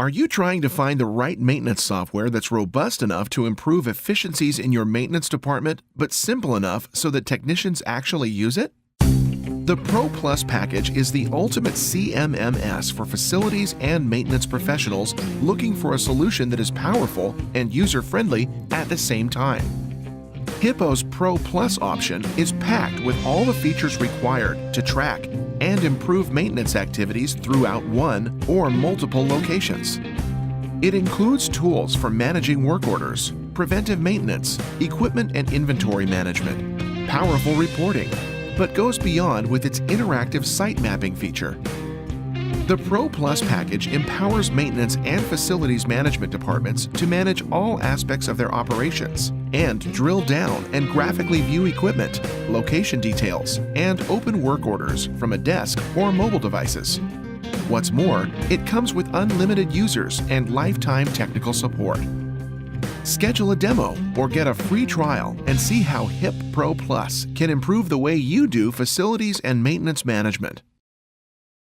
Are you trying to find the right maintenance software that's robust enough to improve efficiencies in your maintenance department, but simple enough so that technicians actually use it? The Pro Plus package is the ultimate CMMS for facilities and maintenance professionals looking for a solution that is powerful and user-friendly at the same time. Hippo's Pro Plus option is packed with all the features required to track and improve maintenance activities throughout one or multiple locations. It includes tools for managing work orders, preventive maintenance, equipment and inventory management, powerful reporting, but goes beyond with its interactive site mapping feature. The Pro Plus package empowers maintenance and facilities management departments to manage all aspects of their operations and drill down and graphically view equipment, location details, and open work orders from a desk or mobile devices. What's more, it comes with unlimited users and lifetime technical support. Schedule a demo or get a free trial and see how HIP Pro Plus can improve the way you do facilities and maintenance management.